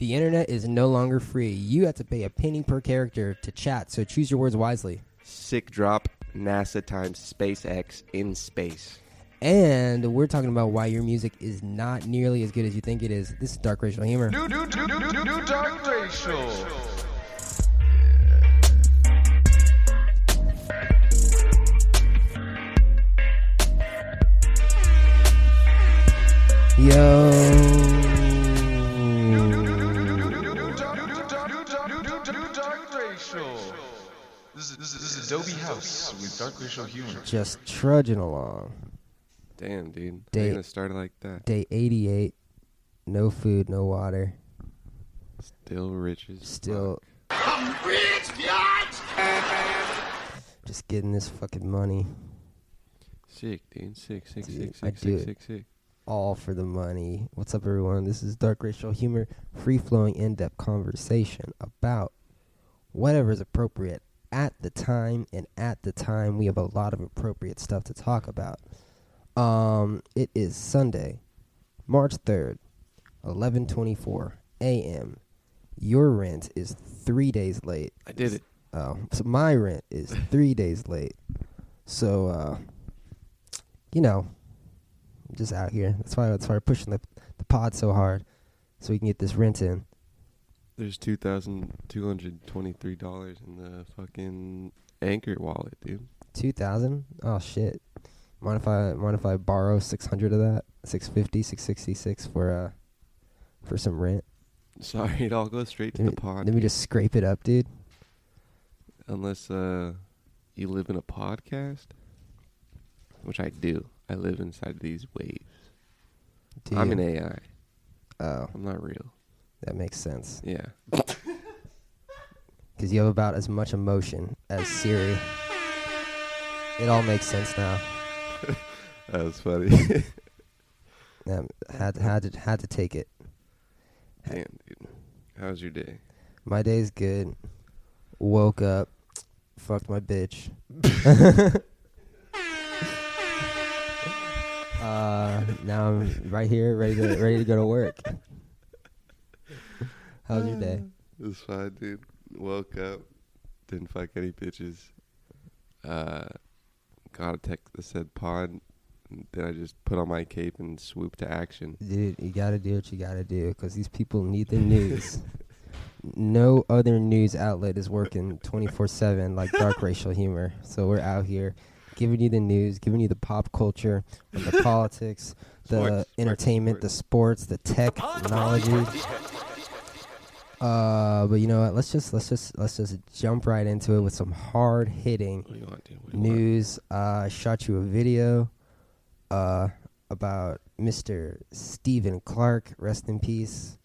The internet is no longer free. You have to pay a penny per character to chat, so choose your words wisely. Sick drop, NASA times SpaceX in space. And we're talking about why your music is not nearly as good as you think it is. This is Dark Racial Humor. New Dark Racial. Yo. This is Adobe House with Dark Racial Humor. Just trudging along. Damn, dude. Day- You're gonna start it like that. Day 88. No food, no water. Still rich as Still. I'm rich, bitch! Just getting this fucking money. Sick, dude. Sick. Dude, I do it. All for the money. What's up, everyone? This is Dark Racial Humor, free-flowing, in-depth conversation about whatever is appropriate at the time, and at the time we have a lot of appropriate stuff to talk about. It is Sunday, March 3rd, 11:24 a.m. Your rent is 3 days late. I did it. Oh, so my rent is 3 days late. So, I'm just out here. That's why we're pushing the pod so hard, so we can get this rent in. There's $2,223 in the fucking Anchor wallet, dude. 2,000? Oh shit! Mind if I borrow 600 of that? 650, 666 for some rent. Sorry, it all goes straight to the pod. Let me just scrape it up, dude. Unless you live in a podcast, which I do. I live inside these waves. I'm an AI. Oh, I'm not real. that makes sense. Yeah. Because you have about as much emotion as Siri. It all makes sense now. That was funny. Had to take it. Damn, dude. How's your day? My day's good. Woke up, fucked my bitch. Now I'm right here, ready to go to work. How's your day? It was fine, dude. Woke up, didn't fuck any bitches. Got a text that said pod. Then I just put on my cape and swooped to action. Dude, you gotta do what you gotta do, because these people need the news. No other news outlet is working 24/7 like Dark Racial Humor. So we're out here giving you the news, giving you the pop culture, and the politics, the entertainment, the sports, the technology. But you know what? Let's just jump right into it with some hard hitting news. I shot you a video about Mr. Stephen Clark. Rest in peace.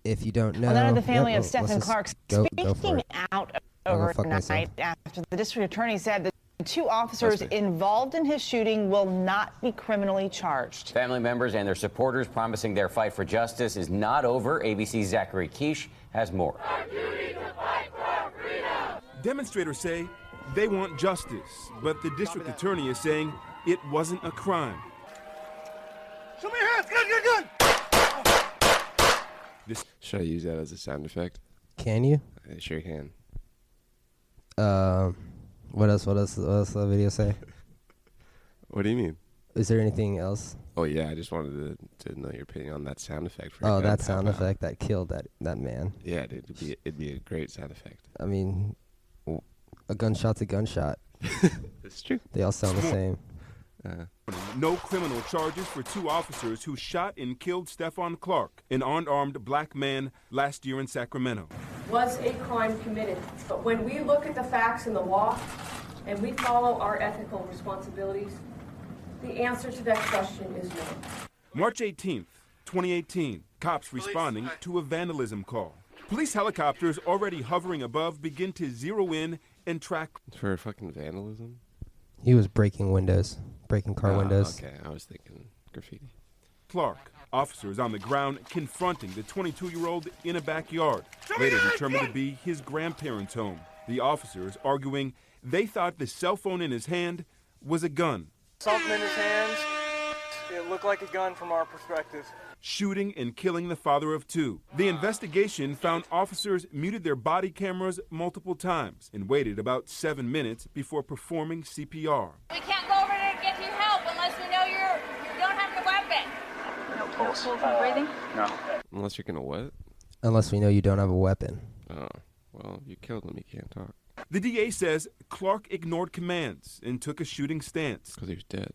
If you don't know, the family of Stephen Clark speaking out overnight after the district attorney said that the two officers involved in his shooting will not be criminally charged. Family members and their supporters promising their fight for justice is not over. ABC's Zachary Quiche has more. Our duty to fight for our freedom. Demonstrators say they want justice, but the district attorney is saying it wasn't a crime. Show me your hands! Good! Should I use that as a sound effect? Can you? I sure can. What else does the video say? What do you mean? Is there anything else? Oh, yeah, I just wanted to know your opinion on that sound effect. That sound effect that killed that man. Yeah, dude, it'd be a great sound effect. I mean, a gunshot's a gunshot. It's true. They all sound the same. No criminal charges for two officers who shot and killed Stephon Clark, an unarmed black man, last year in Sacramento. Was a crime committed. But when we look at the facts and the law, and we follow our ethical responsibilities, the answer to that question is no. March 18th, 2018, cops responding to a vandalism call. Police helicopters already hovering above begin to zero in and track. For fucking vandalism? He was breaking car windows. Okay, I was thinking graffiti. Clark, officers on the ground confronting the 22-year-old in a backyard, later determined to be his grandparents' home. The officers arguing they thought the cell phone in his hand was a gun. Something in his hands. It looked like a gun from our perspective. shooting and killing the father of two. The investigation found officers muted their body cameras multiple times and waited about 7 minutes before performing CPR. We can't go over there to get you help unless we know you don't have your weapon. No pulse. No breathing? No. Unless you're gonna what? Unless we know you don't have a weapon. Oh, well, you killed him. You can't talk. The DA says Clark ignored commands and took a shooting stance. Because he was dead.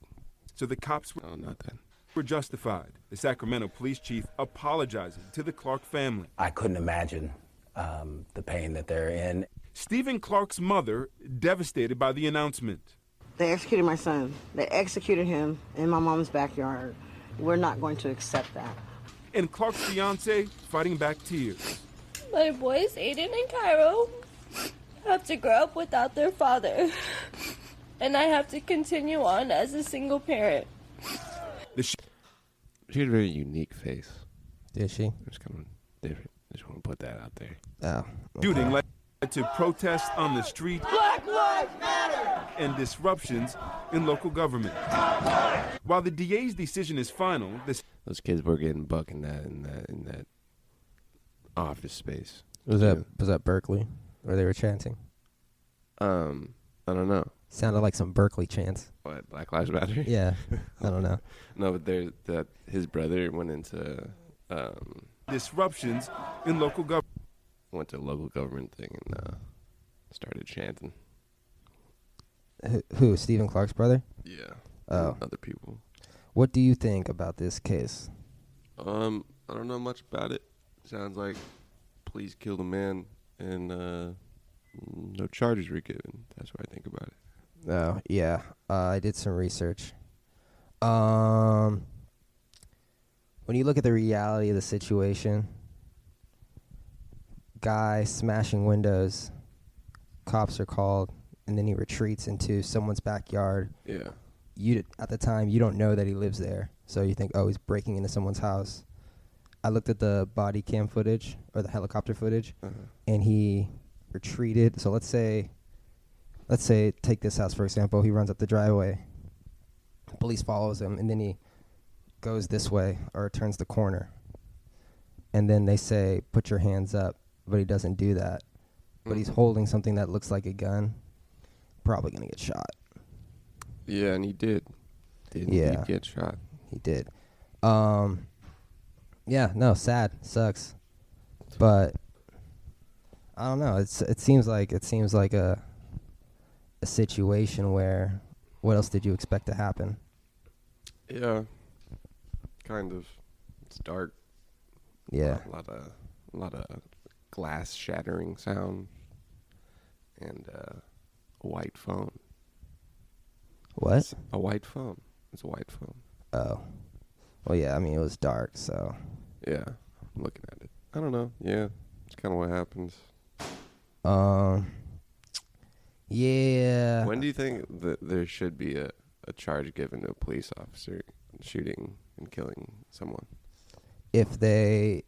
So the cops No, not then. were justified. The Sacramento police chief apologizing to the Clark family. I couldn't imagine the pain that they're in. Stephen Clark's mother devastated by the announcement. They executed my son. They executed him in my mom's backyard. We're not going to accept that. And Clark's fiance fighting back tears. My boys, Aiden and Cairo, have to grow up without their father. And I have to continue on as a single parent. She had a very unique face. Did she? It was kind of different. I just want to put that out there. Oh. Shooting led to protests on the street. Black Lives Matter! And disruptions in local government. While the DA's decision is final, Those kids were getting buck in that office space. Was that Berkeley? Where they were chanting? I don't know. Sounded like some Berkeley chants. What, Black Lives Matter? Yeah. I don't know. No, but his brother went into disruptions in local government. Went to a local government thing and started chanting. Who? Stephen Clark's brother? Yeah. Oh. Other people. What do you think about this case? I don't know much about it. Sounds like police killed a man and no charges were given. That's what I think about it. Oh, yeah. I did some research. When you look at the reality of the situation, guy smashing windows, cops are called, and then he retreats into someone's backyard. Yeah. At the time, you don't know that he lives there, so you think, oh, he's breaking into someone's house. I looked at the body cam footage, or the helicopter footage, and he retreated. So let's say, take this house, for example. He runs up the driveway. Police follows him, and then he goes this way, or turns the corner. And then they say, put your hands up, but he doesn't do that. But he's holding something that looks like a gun. Probably going to get shot. Yeah, and he did. Did get shot. He did. Yeah, no, sad. Sucks. But I don't know. It seems like a situation where what else did you expect to happen? Yeah. Kind of. It's dark. Yeah. A lot of glass shattering sound and a white phone. What? A white phone. It's a white phone. Oh. Well, yeah, I mean, it was dark, so. Yeah, I'm looking at it. I don't know. Yeah, it's kind of what happens. Yeah. When do you think that there should be a charge given to a police officer shooting and killing someone? If they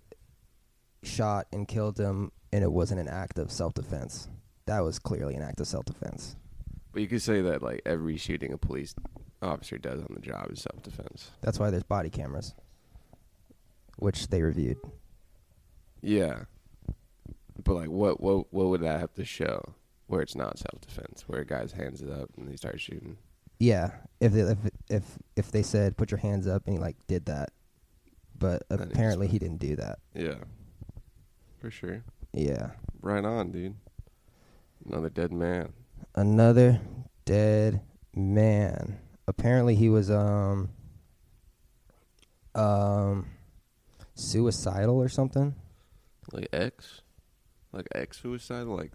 shot and killed him and it wasn't an act of self-defense. That was clearly an act of self-defense. But you could say that like every shooting a police officer does on the job is self-defense. That's why there's body cameras, which they reviewed. Yeah. But like what would that have to show where it's not self-defense, where a guy's hands it up and he starts shooting? Yeah, if they said put your hands up and he like did that, but apparently he didn't do that. Yeah, for sure. Yeah. Right on, dude. Another dead man. Another dead man. Apparently he was suicidal or something. Like ex suicidal, like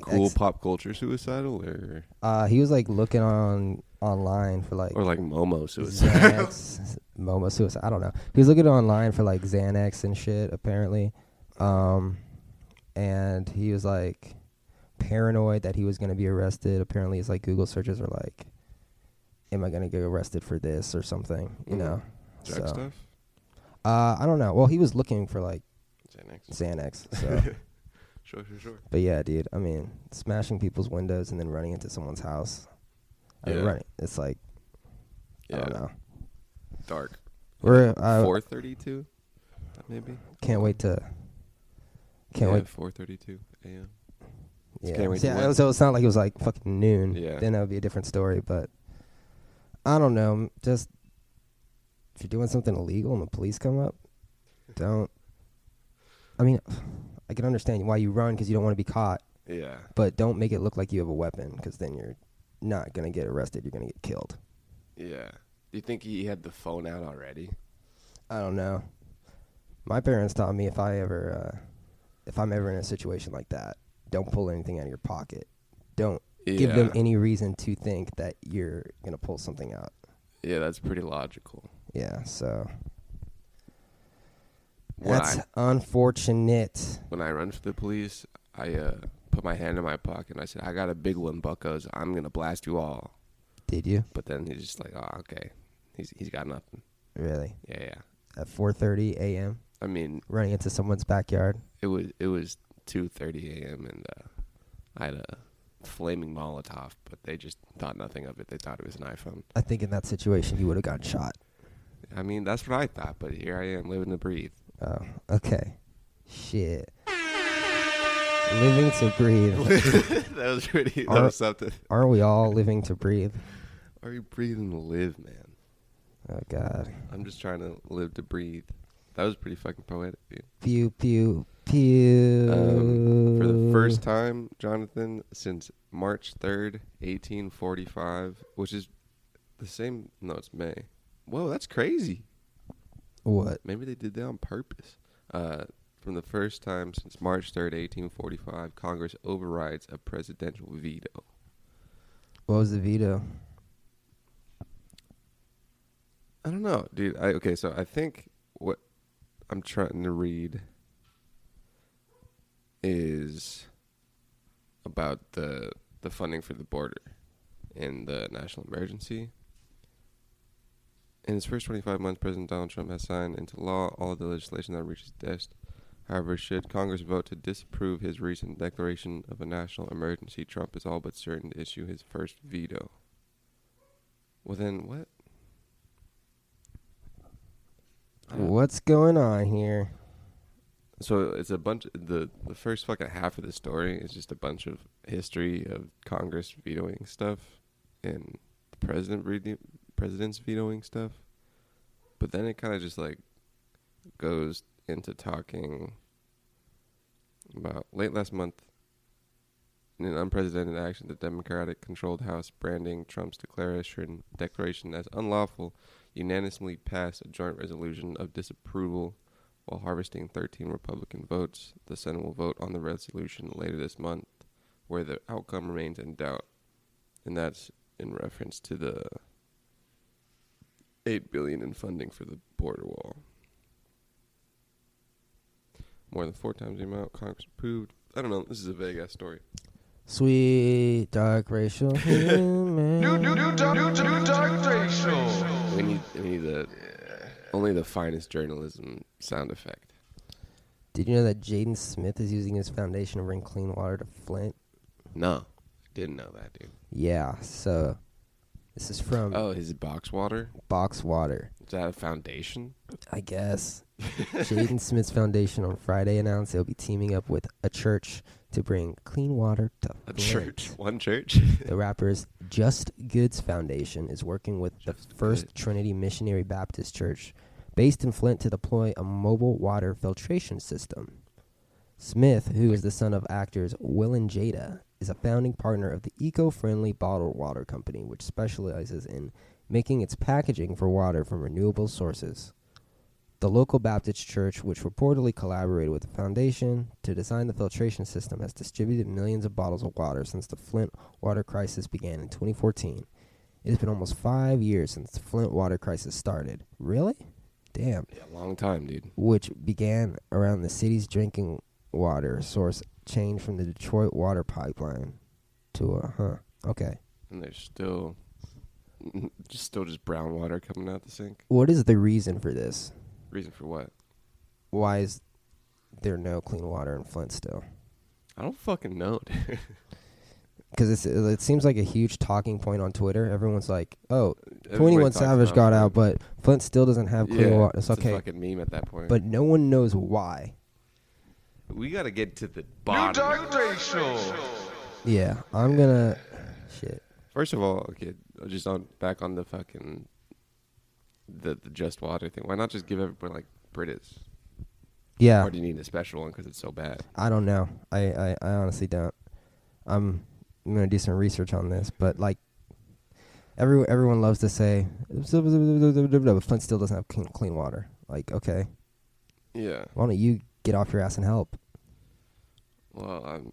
cool ex- pop culture suicidal, or he was like looking online for like, or like Momo suicide. Momo suicide. I don't know. He was looking online for like Xanax and shit apparently, and he was like paranoid that he was gonna be arrested. Apparently, his like Google searches are like, "Am I gonna get arrested for this or something?" You know, drug stuff. I don't know. Well, he was looking for like Xanax. So. Sure. But yeah, dude. I mean, smashing people's windows and then running into someone's house. I mean, it's like, I don't know. Dark. We're 4:32, maybe. Can't wait. 4:32 a.m. Yeah, Can't wait so it's not like it was like fucking noon. Yeah. Then that would be a different story. But I don't know. Just if you're doing something illegal and the police come up, don't. I mean, I can understand why you run because you don't want to be caught. Yeah. But don't make it look like you have a weapon because then you're not gonna get arrested. You're gonna get killed. Yeah. Do you think he had the phone out already? I don't know. My parents taught me if I'm ever in a situation like that, don't pull anything out of your pocket. Don't give them any reason to think that you're going to pull something out. Yeah, that's pretty logical. Yeah, so that's unfortunate. When I run for the police, I put my hand in my pocket and I said, I got a big one, buckos. I'm going to blast you all. Did you? But then he's just like, oh, okay. He's got nothing. Really? Yeah. At 4:30 a.m.? I mean, running into someone's backyard? It was 2:30 a.m. and I had a flaming Molotov, but they just thought nothing of it. They thought it was an iPhone. I think in that situation you would have gotten shot. I mean, that's what I thought, but here I am living to breathe. Oh, okay. Shit. Living to breathe. That was pretty something. Aren't we all living to breathe? Are you breathing to live, man? Oh, God. I'm just trying to live to breathe. That was pretty fucking poetic, dude. Pew, pew, pew. For the first time, Jonathan, since March 3rd, 1845, which is the same... No, it's May. Whoa, that's crazy. What? Maybe they did that on purpose. From the first time since March 3rd, 1845, Congress overrides a presidential veto. What was the veto? I don't know, dude. Okay, so I think what I'm trying to read is about the funding for the border and the national emergency. In his first 25 months, President Donald Trump has signed into law all of the legislation that reaches desk. However, should Congress vote to disapprove his recent declaration of a national emergency, Trump is all but certain to issue his first veto. Well, then what? What's going on here? So it's a bunch. The first fucking half of the story is just a bunch of history of Congress vetoing stuff and the president's vetoing stuff. But then it kind of just like goes into talking about late last month in an unprecedented action, the Democratic-controlled House branding Trump's declaration as unlawful unanimously passed a joint resolution of disapproval while harvesting 13 Republican votes. The Senate will vote on the resolution later this month, where the outcome remains in doubt. And that's in reference to the $8 billion in funding for the border wall. More than 4 times the amount Congress approved. I don't know. This is a vague-ass story. Sweet, dark, racial humor. New dark racial. We need the only the finest journalism sound effect. Did you know that Jaden Smith is using his foundation to bring clean water to Flint? No, didn't know that, dude. Yeah, so this is from... Oh, his box water? Box water. Is that a foundation? I guess. Jaden Smith's foundation on Friday announced they'll be teaming up with a church to bring clean water to Flint. A church? One church? The rapper's Just Goods Foundation is working with the First Trinity Missionary Baptist Church based in Flint to deploy a mobile water filtration system. Smith, who is the son of actors Will and Jada, is a founding partner of the eco-friendly bottled water company, which specializes in making its packaging for water from renewable sources. The local Baptist church, which reportedly collaborated with the foundation to design the filtration system, has distributed millions of bottles of water since the Flint water crisis began in 2014. It has been almost 5 years since the Flint water crisis started. Really? Damn. Yeah, long time, dude. Which began around the city's drinking water source changed from the Detroit water pipeline to okay. And there's still just brown water coming out the sink. What is the reason for this? Reason for what? Why is there no clean water in Flint still? I don't fucking know, dude. Because it seems like a huge talking point on Twitter. Everyone's like, "Oh, Everybody 21 talks Savage about got out, Flint. but Flint still doesn't have clean water." It's okay. a fucking meme at that point. But no one knows why. We gotta get to the bottom. Dark Racial. Yeah, I'm gonna. Shit. First of all, okay, just back on the fucking the Just Water thing. Why not just give everyone like British? Yeah. Or do you need a special one because it's so bad? I don't know. I honestly don't. I'm gonna do some research on this, but like everyone loves to say Flint still doesn't have clean water. Like, okay. Yeah. Why don't you get off your ass and help? Well, I'm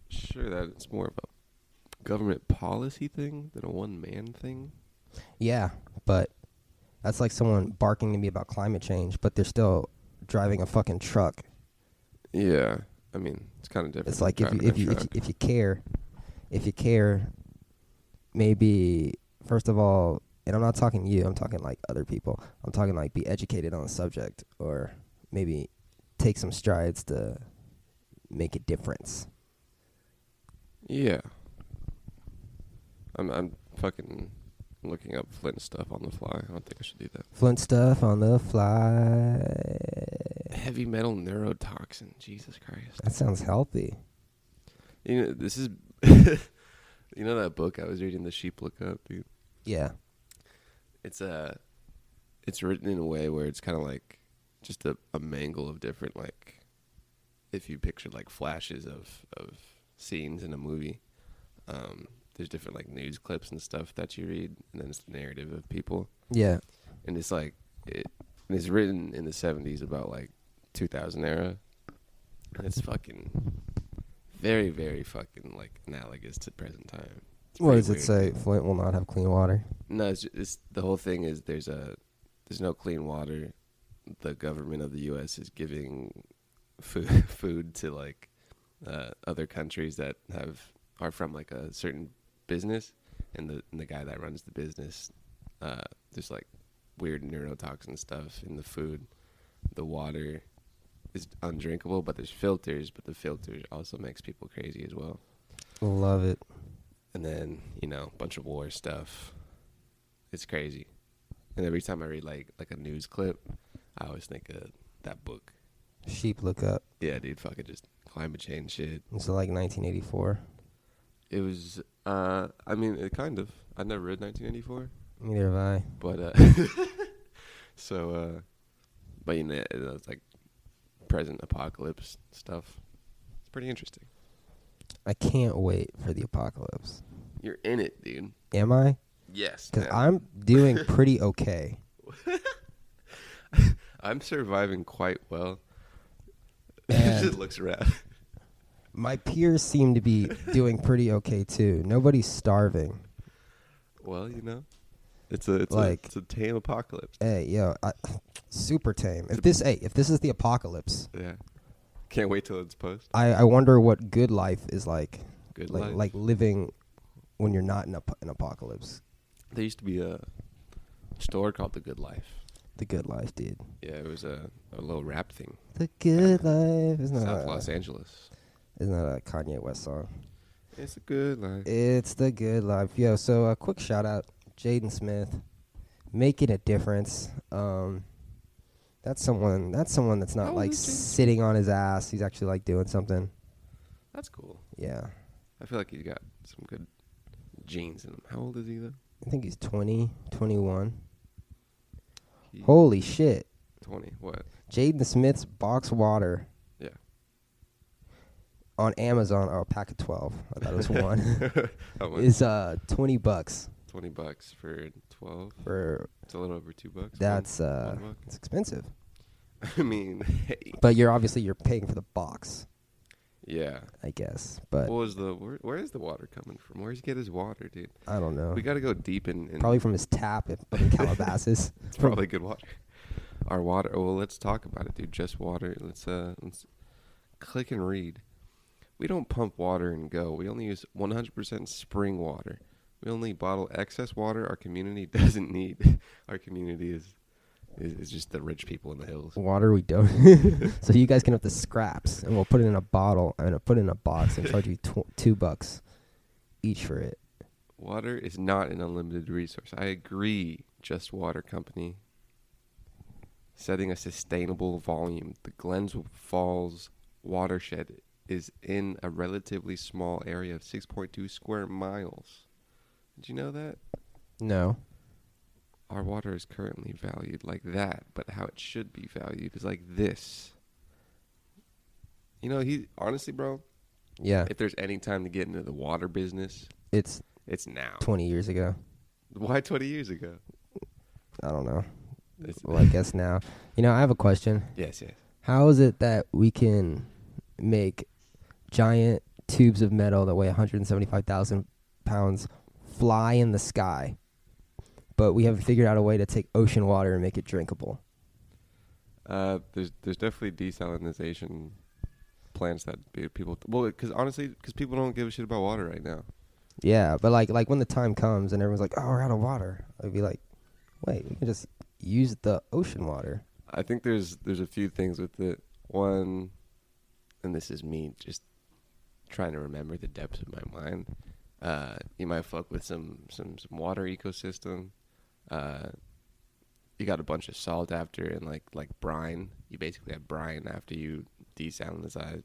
sure that it's more of a government policy thing than a one-man thing. Yeah, but that's like someone barking to me about climate change, but they're still driving a fucking truck. Yeah, I mean, it's kind of different. It's like if you care, maybe first of all, and I'm not talking to you, I'm talking like other people. I'm talking like be educated on the subject, or maybe take some strides to make a difference. Yeah. I'm fucking looking up Flint stuff on the fly. I don't think I should do that. Flint stuff on the fly. Heavy metal neurotoxin. Jesus Christ. That sounds healthy. You know, this is... you know that book I was reading, The Sheep Look Up, dude? Yeah. It's written in a way where it's kind of like just a mangle of different, like, if you pictured like flashes of scenes in a movie, there's different like news clips and stuff that you read, and then it's the narrative of people. Yeah. And it's like it's written in the 70s about like 2000 era, and it's fucking very, very fucking like analogous to present time. What does it say? Flint will not have clean water. No, it's the whole thing is there's no clean water. The government of the U.S. is giving food to like other countries that are from like a certain business, and the guy that runs the business, there's like weird neurotoxin stuff in the food. The water is undrinkable, but there's filters, but the filter also makes people crazy as well. Love it. And then, you know, a bunch of war stuff. It's crazy. And every time I read like a news clip, I always think of that book. Sheep Look Up. Yeah, dude, fucking just climate change shit. It's like 1984. It was, I mean, it kind of. I never read 1984. Neither have I. But, but you know, it's like present apocalypse stuff. It's pretty interesting. I can't wait for the apocalypse. You're in it, dude. Am I? Yes. Because I'm doing pretty okay. I'm surviving quite well. And It just looks around. my peers seem to be doing pretty okay too. Nobody's starving. Well, you know, it's a tame apocalypse. Hey, yo, super tame. If this is the apocalypse, Yeah. Can't wait till it's post. I wonder what good life is like. Good like, life. like living when you're not in an apocalypse. There used to be a store called The Good Life. The Good Life, dude. Yeah, it was a little rap thing. The Good Life. Isn't South that Los Angeles. Isn't that a Kanye West song? It's a good life. It's the Good Life. Yo, so a quick shout out, Jaden Smith, making a difference. That's someone that's not like sitting on his ass. He's actually like doing something. That's cool. Yeah. I feel like he's got some good genes in him. How old is he though? I think he's 20, 21. Holy shit. 20. What? Jaden Smith's box water. Yeah. On Amazon, a pack of 12. I thought it was one. How much? Is $20. $20 for 12. It's a little over $2. That's $1. it's expensive. I mean, hey. But you're paying for the box. Yeah. I guess. But what was where is the water coming from? Where's he get his water, dude? I don't know. We got to go deep in probably from his tap up in Calabasas. It's probably good water. Our water. Well, let's talk about it, dude. Just water. Let's click and read. We don't pump water and go. We only use 100% spring water. We only bottle excess water our community doesn't need. Our community is just the rich people in the hills. Water we don't. So you guys can have the scraps, and we'll put it in a bottle and put it in a box and charge you $2. each for it. Water is not an unlimited resource. I agree, Just Water Company. Setting a sustainable volume. The Glens Falls watershed is in a relatively small area of 6.2 square miles. Did you know that? No. Our water is currently valued like that, but how it should be valued is like this. You know, honestly, bro. Yeah. If there's any time to get into the water business, it's now. 20 years ago. Why 20 years ago? I don't know. Well, I guess now. You know, I have a question. Yes. How is it that we can make giant tubes of metal that weigh 175,000 pounds fly in the sky, but we haven't figured out a way to take ocean water and make it drinkable? There's definitely desalinization plants that people... Well, because people don't give a shit about water right now. Yeah, but like when the time comes and everyone's like, oh, we're out of water, I'd be like, wait, we can just use the ocean water. I think there's a few things with it. One, and this is me just trying to remember the depths of my mind. You might fuck with some water ecosystem. You got a bunch of salt after, and like brine. You basically have brine after you desalinize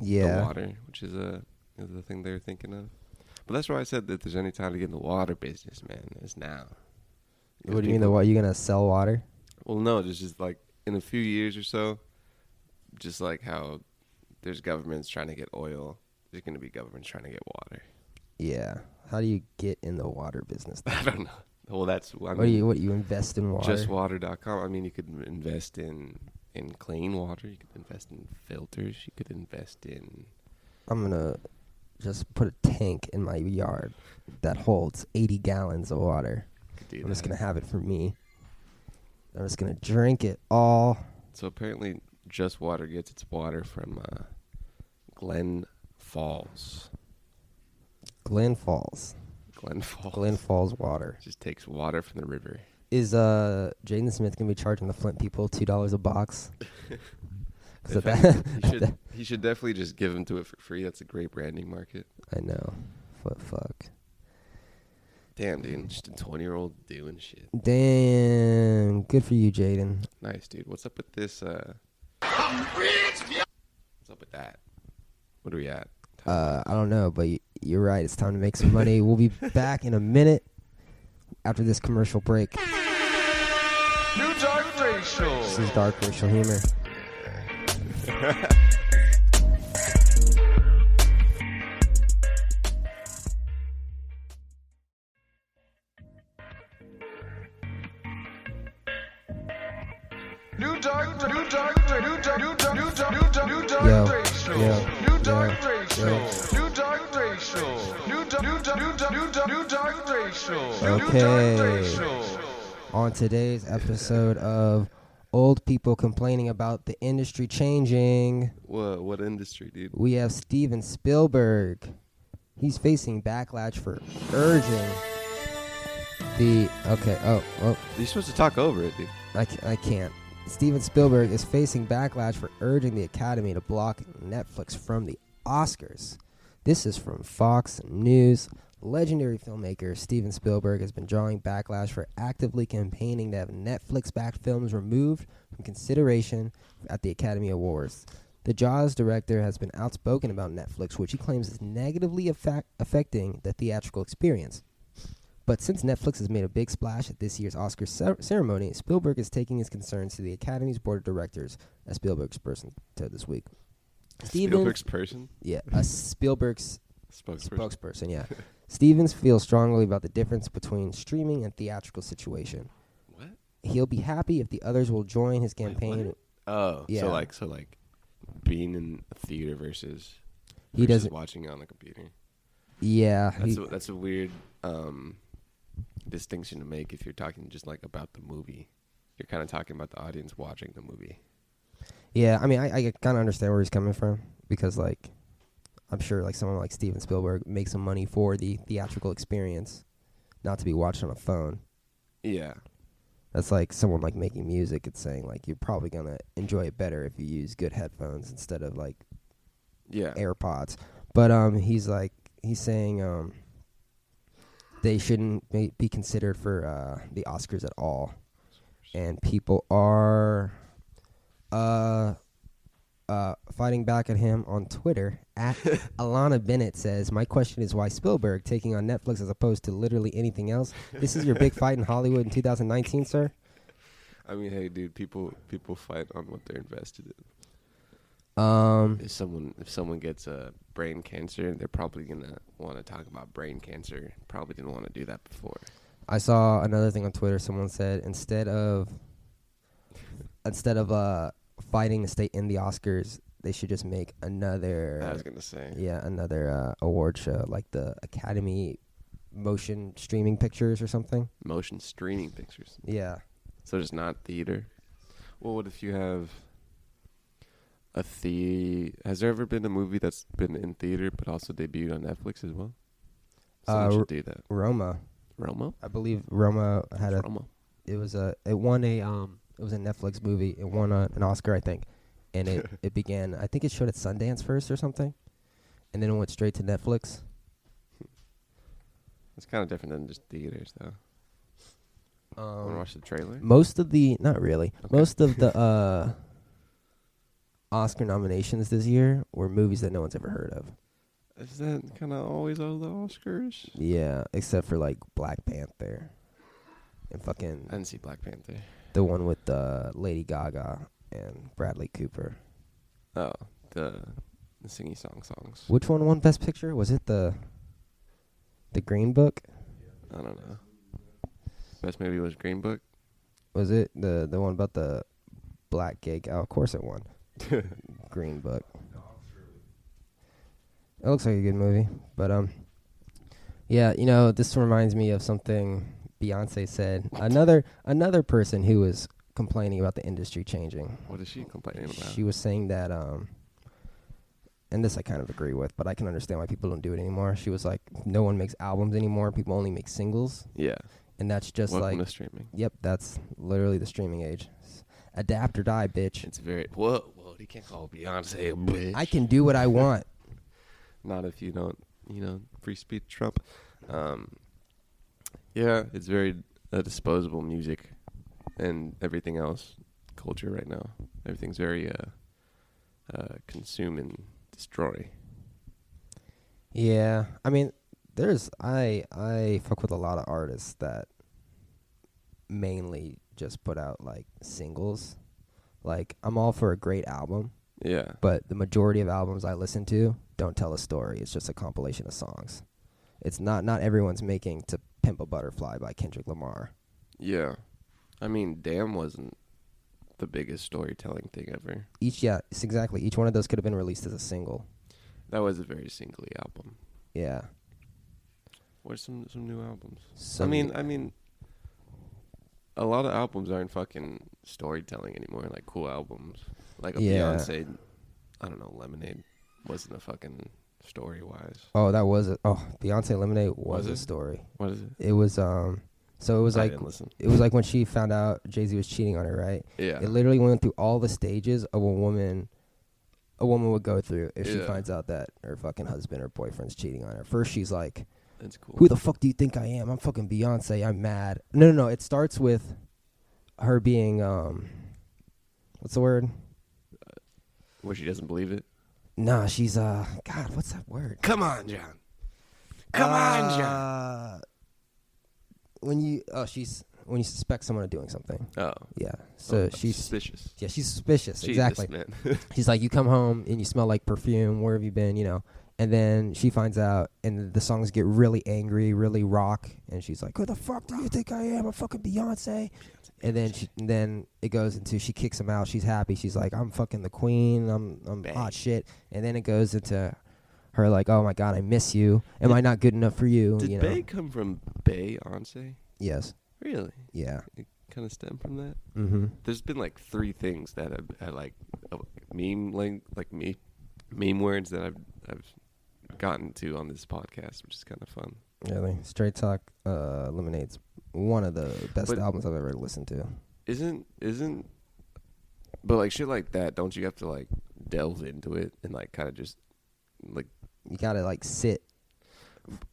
the water, which is the thing they're thinking of. But that's why I said that if there's any time to get in the water business, man, it's now. What do you mean, the water? You gonna sell water? Well, no, just like in a few years or so, just like how there's governments trying to get oil, there's going to be governments trying to get water. Yeah. How do you get in the water business? I don't know. Well, that's... What do you invest in water? JustWater.com. I mean, you could invest in clean water. You could invest in filters. You could invest in... I'm going to just put a tank in my yard that holds 80 gallons of water. I'm just going to have it for me. I'm just going to drink it all. So apparently Just Water gets its water from Glen Falls. Glen Falls water. Just takes water from the river. Is Jaden Smith going to be charging the Flint people $2 a box? He should definitely just give them to it for free. That's a great branding market. I know. Fuck. Damn, dude. Just a 20-year-old doing shit. Damn. Good for you, Jaden. Nice, dude. What's up with this? What's up with that? What are we at? I don't know, but you're right. It's time to make some money. We'll be back in a minute after this commercial break. New Dark Racial. This is Dark Racial Humor. New Dark Racial. Okay. On today's episode of Old People Complaining About the Industry Changing. What industry, dude? We have Steven Spielberg. He's facing backlash for urging the... Okay, You're supposed to talk over it, dude. I can't. Steven Spielberg is facing backlash for urging the Academy to block Netflix from the Oscars. This is from Fox News. Legendary filmmaker Steven Spielberg has been drawing backlash for actively campaigning to have Netflix-backed films removed from consideration at the Academy Awards. The Jaws director has been outspoken about Netflix, which he claims is negatively affecting the theatrical experience. But since Netflix has made a big splash at this year's Oscars ceremony, Spielberg is taking his concerns to the Academy's board of directors, as Spielberg's person said this week. Spielberg's person? Yeah, Spielberg's spokesperson, yeah. Stevens feels strongly about the difference between streaming and theatrical situation. What? He'll be happy if the others will join his campaign. Wait, oh, yeah. So like being in a theater versus watching on a computer. Yeah. That's a weird distinction to make if you're talking just like about the movie. You're kind of talking about the audience watching the movie. Yeah, I mean, I kind of understand where he's coming from because, like, I'm sure like someone like Steven Spielberg makes some money for the theatrical experience, not to be watched on a phone. Yeah. That's like someone like making music. It's saying like you're probably going to enjoy it better if you use good headphones instead of like AirPods. But he's like he's saying they shouldn't be considered for the Oscars at all, and people are fighting back at him on Twitter. At Alana Bennett says, "My question is why Spielberg taking on Netflix as opposed to literally anything else? This is your big fight in Hollywood in 2019, sir." I mean, hey, dude, people fight on what they're invested in. If someone gets brain cancer, they're probably gonna want to talk about brain cancer. Probably didn't want to do that before. I saw another thing on Twitter. Someone said instead of fighting to stay in the Oscars, they should just make another. I was gonna say, yeah, another award show like the Academy Motion Streaming Pictures or something. Motion streaming pictures. Yeah. So just not theater. Well, what if you have has there ever been a movie that's been in theater but also debuted on Netflix as well? Someone should do that. Roma. I believe Roma had it was a Netflix movie. It won an Oscar, I think. And it began, I think it showed at Sundance first or something. And then it went straight to Netflix. It's kind of different than just theaters, though. Want to watch the trailer? Not really. Okay. Most of the Oscar nominations this year were movies that no one's ever heard of. Is that kind of always all the Oscars? Yeah, except for like Black Panther and fucking. I didn't see Black Panther. The one with Lady Gaga and Bradley Cooper. Oh, the singy songs. Which one won Best Picture? Was it the Green Book? I don't know. Best movie was Green Book. Was it the one about the black gay guy? Oh, of course it won. Green Book. It looks like a good movie, but yeah, this reminds me of something Beyonce said. Another person who was complaining about the industry changing. What is she complaining about? She was saying that and this I kind of agree with, but I can understand why people don't do it anymore. She was like, no one makes albums anymore. People only make singles. Yeah. And that's just Welcome to streaming. Yep, that's literally the streaming age. Adapt or die, bitch. It's very... Whoa, you can't call Beyonce a bitch. I can do what I want. Not if you don't, free speech Trump. Yeah, it's very disposable music and everything else, culture right now. Everything's very consume and destroy. Yeah, I mean, I fuck with a lot of artists that mainly just put out like singles. Like, I'm all for a great album. Yeah. But the majority of albums I listen to don't tell a story. It's just a compilation of songs. It's not everyone's making To Pimp a Butterfly by Kendrick Lamar. Yeah. I mean, Damn wasn't the biggest storytelling thing ever. It's exactly. Each one of those could have been released as a single. That was a very singly album. Yeah. What's some new albums? I mean, a lot of albums aren't fucking storytelling anymore. Like cool albums, like a Beyonce. I don't know, Lemonade wasn't a fucking story wise. Oh, that was it. Oh, Beyonce Lemonade was a story. What is it? It was So it was like when she found out Jay-Z was cheating on her, right? Yeah. It literally went through all the stages of a woman would go through if she finds out that her fucking husband or boyfriend's cheating on her. First, she's like, "That's cool. Who the fuck do you think I am? I'm fucking Beyonce. I'm mad." No. It starts with her being what's the word? Where she doesn't believe it. Nah, she's God, what's that word? Come on, John. Come on, John. When you suspect someone of doing something. Oh. Yeah. So she's suspicious. Yeah, she's suspicious. Jesus, exactly. Man. She's like, you come home and you smell like perfume. Where have you been? And then she finds out, and the songs get really angry, really rock, and she's like, "Who the fuck do you think I am? I'm fucking Beyonce." And then it goes into she kicks him out. She's happy. She's like, "I'm fucking the queen. I'm hot shit." And then it goes into her like, "Oh my god, I miss you. Am I not good enough for you?" Did Bey come from Beyonce? Yes. Really? Yeah. It kind of stemmed from that. Mm-hmm. There's been like 3 things that I like meme words that I've gotten to on this podcast, which is kind of fun. Really? Straight Talk Lemonade's one of the best albums I've ever listened to. But like shit like that, don't you have to like delve into it and like kind of just like you gotta like sit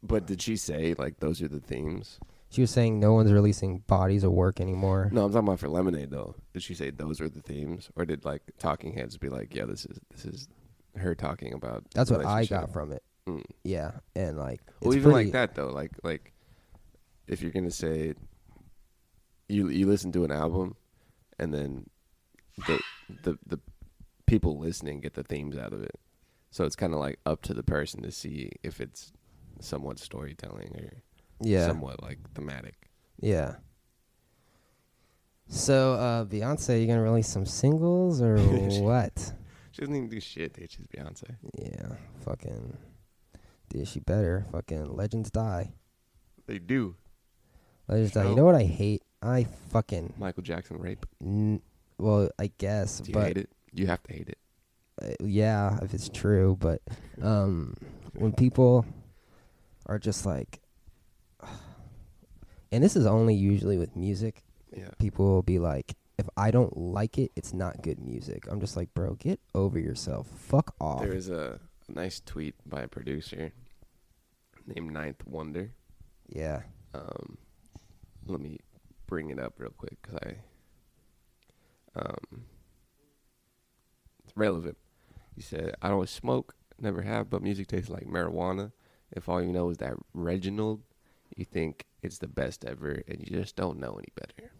But did she say like those are the themes? She was saying no one's releasing bodies of work anymore. No, I'm talking about for Lemonade though. Did she say those are the themes, or did like Talking Heads be like, yeah, this is her talking about? That's what I got from it. Mm. Yeah, and like, well, even like that though, like if you're gonna say you listen to an album, and then the people listening get the themes out of it, so it's kind of like up to the person to see if it's somewhat storytelling or somewhat like thematic. Yeah. So Beyonce, you gonna release some singles or what? She doesn't even do shit, dude. She's Beyonce. Yeah, fucking. Dude, she better. Fucking legends die. They do. Legends die. You know what I hate? I fucking Michael Jackson rape. Well, I guess. Do you hate it? You have to hate it. Yeah, if it's true. But when people are just like, and this is only usually with music. Yeah. People will be like, if I don't like it, it's not good music. I'm just like, bro, get over yourself. Fuck off. There is a nice tweet by a producer named Ninth Wonder. Yeah. Let me bring it up real quick because it's relevant. He said, I don't smoke, never have, but music tastes like marijuana. If all you know is that Reginald, you think it's the best ever, and you just don't know any better.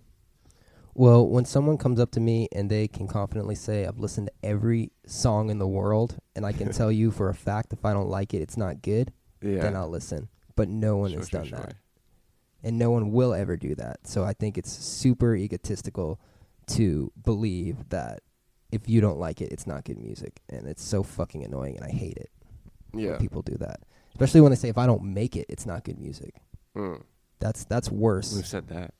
Well, when someone comes up to me and they can confidently say, I've listened to every song in the world, and I can tell you for a fact if I don't like it, it's not good, then I'll listen. But no one has done that. And no one will ever do that. So I think it's super egotistical to believe that if you don't like it, it's not good music. And it's so fucking annoying, and I hate it when people do that. Especially when they say, if I don't make it, it's not good music. That's worse. Who said that?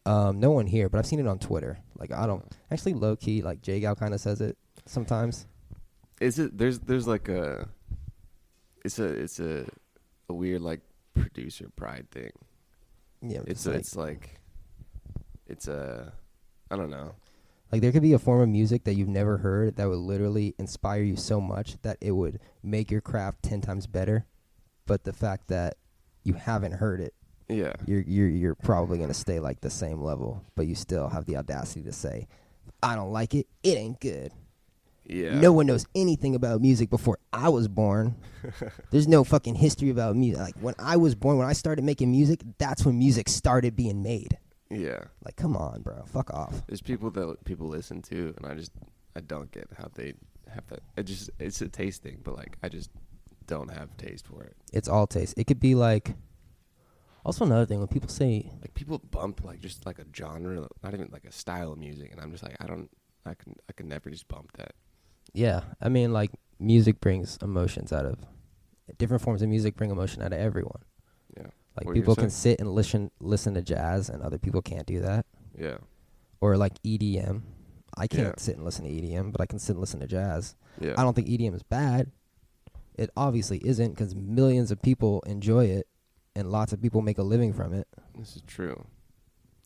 No one here, but I've seen it on Twitter. Like, I don't actually low key, like J Gal kind of says it sometimes. Is it there's like it's a weird like producer pride thing. Yeah, it's I don't know. Like, there could be a form of music that you've never heard that would literally inspire you so much that it would make your craft 10 times better. But the fact that you haven't heard it, you're probably gonna stay like the same level, but you still have the audacity to say, I don't like it, it ain't good. Yeah. No one knows anything about music before I was born. There's no fucking history about music. Like, when I was born, when I started making music, that's when music started being made. Yeah. Like, come on, bro. Fuck off. There's people that people listen to, and I don't get how they have that. It's a taste thing, but like, I just don't have taste for it. It's all taste. It could be like, also another thing, when people say, like, people bump like just like a genre, not even like a style of music, and I'm just like, I can never just bump that. Yeah, I mean, like, music brings emotions out of, different forms of music bring emotion out of everyone. Yeah. Like, people can sit and listen to jazz, and other people can't do that. Yeah. Or like EDM. I can't sit and listen to EDM, but I can sit and listen to jazz. Yeah. I don't think EDM is bad. It obviously isn't, because millions of people enjoy it, and lots of people make a living from it. This is true.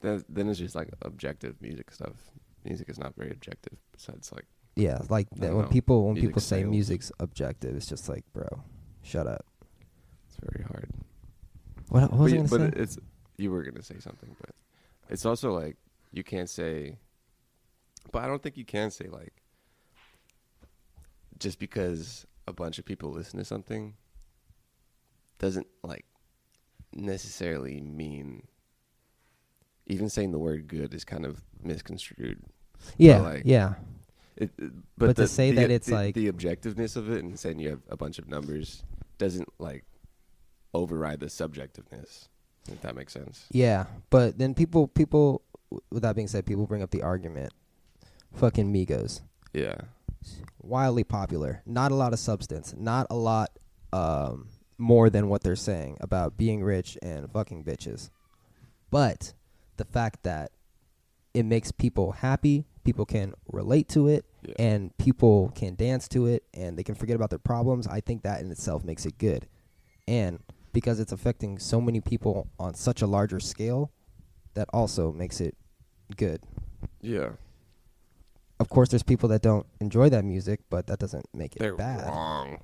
Then it's just like objective music stuff. Music is not very objective. Besides, like, yeah, like when people say sales. music's objective, it's just like, bro, shut up. It's very hard. What was I gonna say? But you were gonna say something, but it's also like you can't say. But I don't think you can say, like, just because a bunch of people listen to something doesn't like necessarily mean. Even saying the word good is kind of misconstrued. Yeah, like, yeah. But to say that it's like the objectiveness of it, and saying you have a bunch of numbers doesn't like override the subjectiveness. If that makes sense. Yeah, but then people. With that being said, people bring up the argument. Fucking Migos. Yeah. Wildly popular. Not a lot of substance. Not a lot more than what they're saying about being rich and fucking bitches. But the fact that it makes people happy, people can relate to it, and people can dance to it, and they can forget about their problems, I think that in itself makes it good. And because it's affecting so many people on such a larger scale, that also makes it good. Yeah. Of course, there's people that don't enjoy that music, but that doesn't make it They're bad. wrong.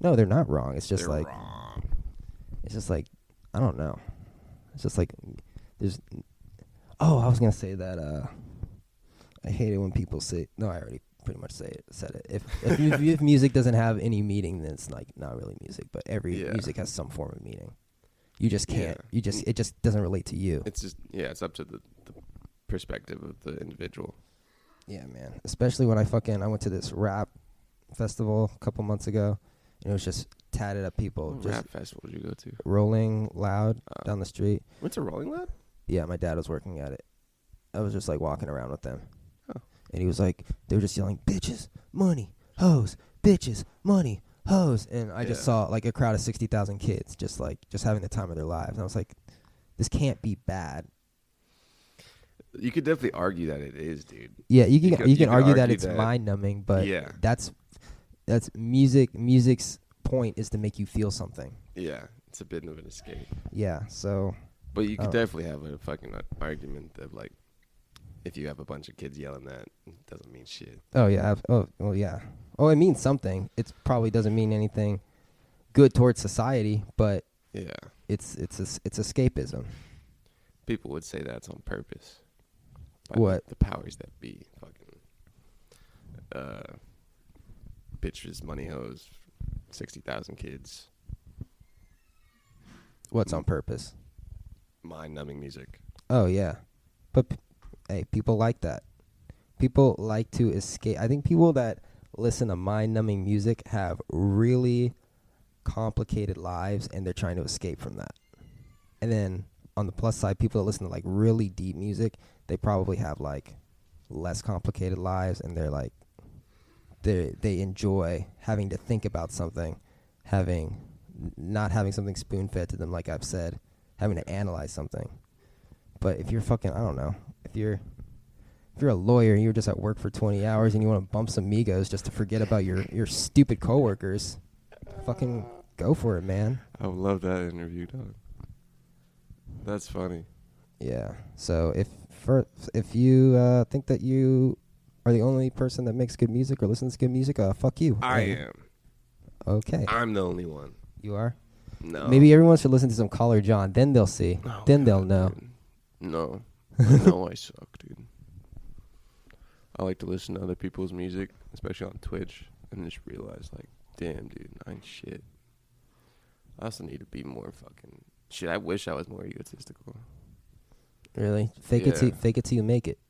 No, they're not wrong. It's just they're like wrong. It's just like, I don't know. It's just like, there's, I was going to say that, I hate it when people say, no, I already pretty much said it. If music doesn't have any meaning, then it's like not really music, but every music has some form of meaning. You just can't, it just doesn't relate to you. It's just, it's up to the perspective of the individual. Yeah, man. Especially when I went to this rap festival a couple months ago, and it was just tatted up people. What rap festival did you go to? Rolling Loud down the street. Went to Rolling Loud? Yeah, my dad was working at it. I was just like walking around with them. Oh. And he was like, they were just yelling, bitches, money, hoes, bitches, money, hoes. And I just saw like a crowd of 60,000 kids just having the time of their lives. And I was like, this can't be bad. You could definitely argue that it is, dude. Yeah, you can argue that it's mind numbing, but that's music. Music's point is to make you feel something. Yeah, it's a bit of an escape. Yeah, so. But you could definitely have a fucking argument of like, if you have a bunch of kids yelling that, it doesn't mean shit. Oh yeah. Oh well, yeah. Oh, it means something. It probably doesn't mean anything good towards society, but it's escapism. People would say that's on purpose. What? The powers that be, fucking bitches, money hoes, 60,000 kids. What's on purpose? Mind-numbing music. Oh yeah, but hey, people like that. People like to escape. I think people that listen to mind-numbing music have really complicated lives, and they're trying to escape from that. And then on the plus side, people that listen to like really deep music, they probably have like less complicated lives, and they're like they enjoy having to think about something, not having something spoon-fed to them, like I've said, having to analyze something. But if you're fucking, I don't know, if you're a lawyer and you're just at work for 20 hours and you want to bump some Migos just to forget about your stupid coworkers, fucking go for it, man. I would love that interview, dog. That's funny. Yeah. So if you think that you are the only person that makes good music or listens to good music, fuck you. I am. Okay. I'm the only one. You are? No. Maybe everyone should listen to some Caller John. Then they'll see. Oh, then God, they'll know. Dude. No. I know I suck, dude. I like to listen to other people's music, especially on Twitch, and just realize, like, damn, dude, I ain't shit. I also need to be more fucking shit. I wish I was more egotistical. Really? Fake it till you make it.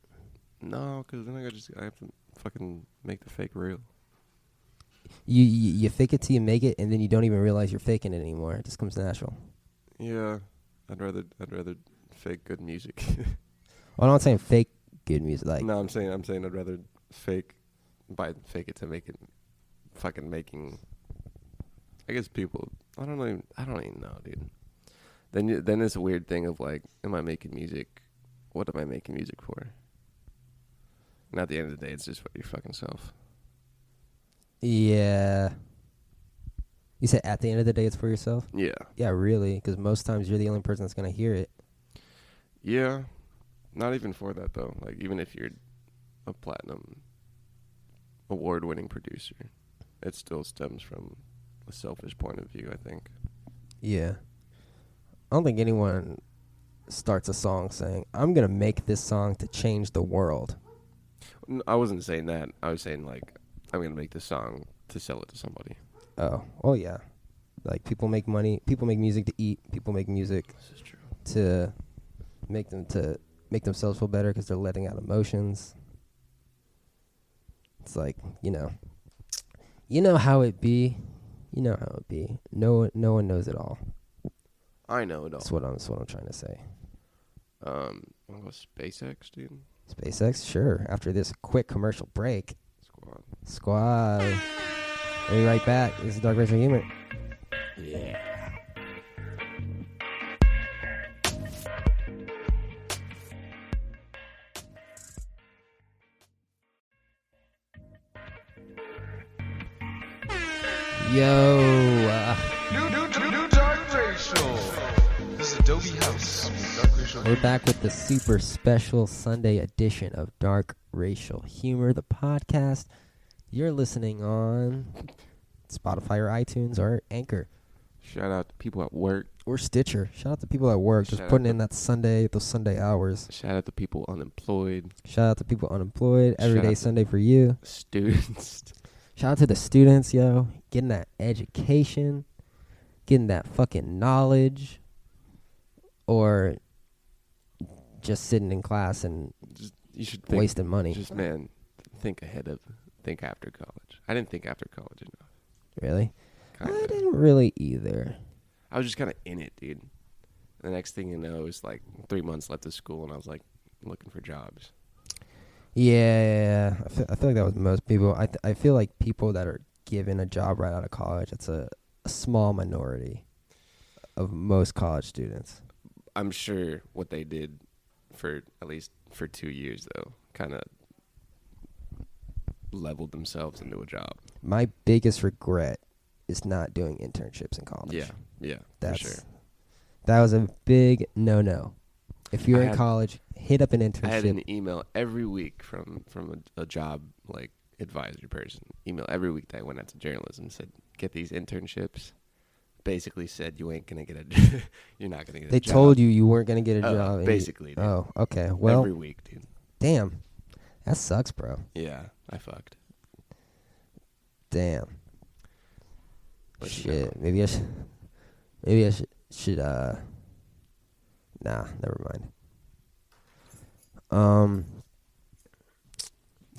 No, because then I have to fucking make the fake real. You fake it till you make it, and then you don't even realize you're faking it anymore. It just comes natural. Yeah, I'd rather fake good music. Well, I'm not saying fake good music. Like no, I'm saying I'd rather fake it to make it fucking making. I guess people. I don't even know, dude. Then it's a weird thing of like, am I making music? What am I making music for? And at the end of the day, it's just for your fucking self. Yeah. You said at the end of the day, it's for yourself? Yeah. Yeah, really, because most times you're the only person that's going to hear it. Yeah. Not even for that, though. Like, even if you're a platinum award-winning producer, it still stems from a selfish point of view, I think. Yeah. I don't think anyone starts a song saying, I'm going to make this song to change the world. I wasn't saying that. I was saying, like, I'm going to make this song to sell it to somebody. Oh, yeah. Like, people make money. People make music to eat. People make music this is true. to make themselves feel better because they're letting out emotions. It's like, you know how it be. You know how it be. No one knows it all. I know it all. That's what I'm trying to say. Wanna go SpaceX, dude? SpaceX, sure. After this quick commercial break. Squad. We'll be right back. This is Dark Racial Humor. Yeah. Yo. New Dark Racial. This is Adobe House with Dark Racial Humor. We're back with the super special Sunday edition of Dark Racial Humor, the podcast. You're listening on Spotify or iTunes or Anchor. Shout out to people at work. Or Stitcher. Shout out to people at work just putting in those Sunday hours. Shout out to people unemployed. Shout out to people unemployed. Every day Sunday for you. Students. Shout out to the students, yo. Getting that education. Getting that fucking knowledge. Or just sitting in class and you should wasting money. Just, man, think after college. I didn't think after college enough. Really? Kinda. I didn't really either. I was just kind of in it, dude. The next thing you know is like 3 months left of school, and I was like looking for jobs. Yeah. I feel like that was most people. I feel like people that are given a job right out of college, it's a small minority of most college students. I'm sure what they did for at least for 2 years, though, kind of leveled themselves into a job. My biggest regret is not doing internships in college. Yeah, that's for sure. That was a big no. If you're in college, hit up an internship. I had an email every week from a job like advisor person. Email every week that I went out to journalism said, get these internships. Basically said you ain't gonna get a you're not gonna get a job. They told you weren't gonna get a job. Basically. Dude. Oh, okay. Well, every week, dude. Damn, that sucks, bro. Yeah, I fucked. Damn. But shit. Maybe I should. Nah, never mind.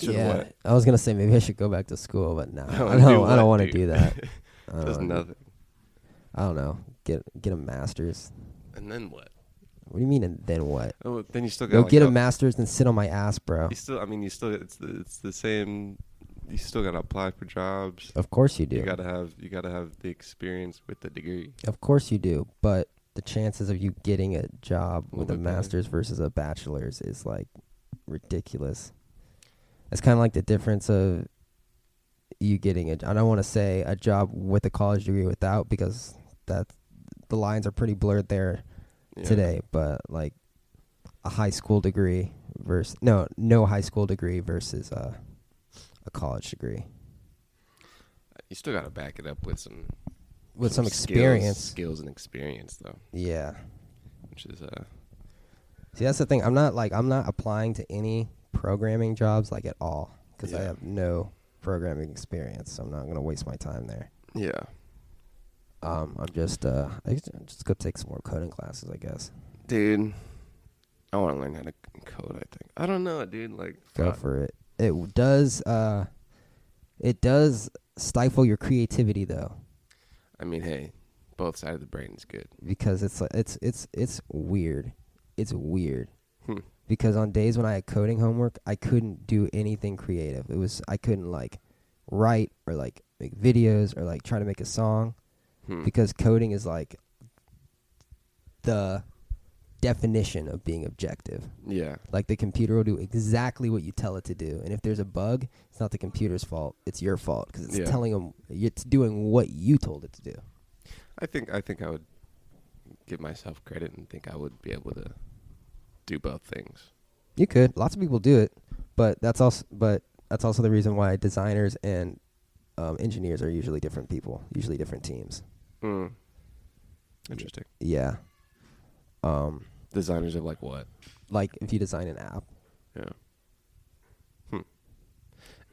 Yeah, what? I was gonna say maybe I should go back to school, but no, I don't want to do that. Does nothing. I don't know. Get a master's. And then what? What do you mean? And then what? Oh, then you still go get a master's and sit on my ass, bro. It's the same. You still gotta apply for jobs. Of course you do. You gotta have the experience with the degree. Of course you do, but the chances of you getting a job with a master's versus a bachelor's is like ridiculous. It's kind of like the difference of you getting I don't want to say a job with a college degree without, because the lines are pretty blurred there today, but like a high school degree versus no high school degree versus a college degree. You still gotta back it up with some experience, skills and experience, though. Yeah, which is see, that's the thing. I'm not applying to any programming jobs like at all, because I have no programming experience, so I'm not gonna waste my time there. Yeah. I'm just I just go take some more coding classes, I guess. Dude, I want to learn how to code. I think I don't know, dude. Like, go for it. It does stifle your creativity, though. I mean, hey, both sides of the brain is good, because it's weird. It's weird. Because on days when I had coding homework, I couldn't do anything creative. I couldn't like write or like make videos or like try to make a song, because coding is like the definition of being objective. Yeah. Like the computer will do exactly what you tell it to do, and if there's a bug, it's not the computer's fault, it's your fault, because it's telling them it's doing what you told it to do. I think I would give myself credit and think I would be able to do both things. You could. Lots of people do it, but that's also the reason why designers and engineers are usually different people, usually different teams. Interesting. Yeah. Designers of like what? Like if you design an app. Yeah.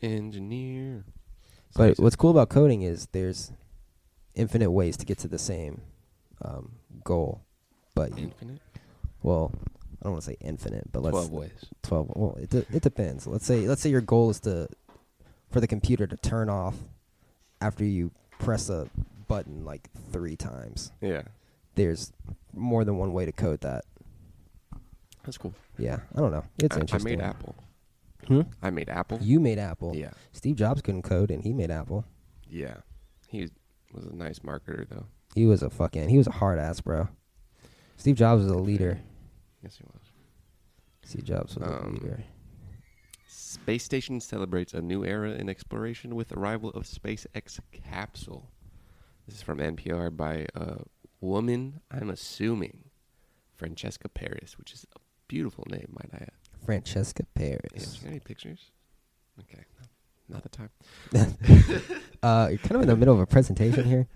Engineer. But what's cool about coding is there's infinite ways to get to the same goal. But infinite? Well, I don't want to say infinite, but 12 ways. 12. Well, it depends. Let's say your goal is for the computer to turn off after you press a button like 3 times. Yeah. There's more than one way to code that. That's cool. Yeah, I don't know. It's interesting. I made Apple. I made Apple. You made Apple. Yeah. Steve Jobs couldn't code, and he made Apple. Yeah. He was a nice marketer, though. He was a hard ass, bro. Steve Jobs was a leader. Yes, he was. Steve Jobs was a leader. Space station celebrates a new era in exploration with arrival of SpaceX capsule. This is from NPR by a woman, I'm assuming, Francesca Paris, which is a beautiful name, might I add. Francesca Paris. Is there any pictures? Okay, no, not the time. You're kind of in the middle of a presentation here.